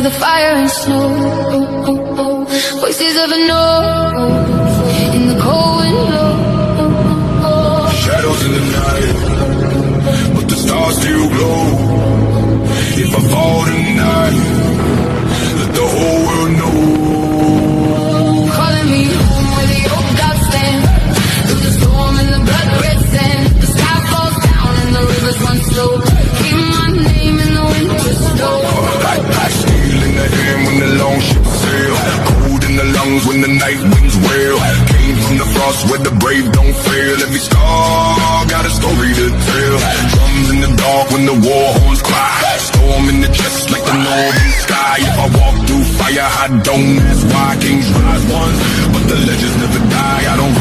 the fire and snow. Voices of a unknown in the cold window. Shadows in the night, but the stars still glow. If I fall tonight, let the whole world know. Calling me home where the old gods stand. Through the storm and the blood red sand. The sky falls down and the rivers run slow. Keep my name in the winter snow. Like steel in the hand when the long ships sail. Cold in the lungs when the night winds wail. Came from the frost where the brave don't fail. Every star got a story to tell. Drums in the dark when the war horns cry. Storm in the chest like the northern sky. If I walk through fire, I don't ask why. Kings rise once, but the legends never die. I don't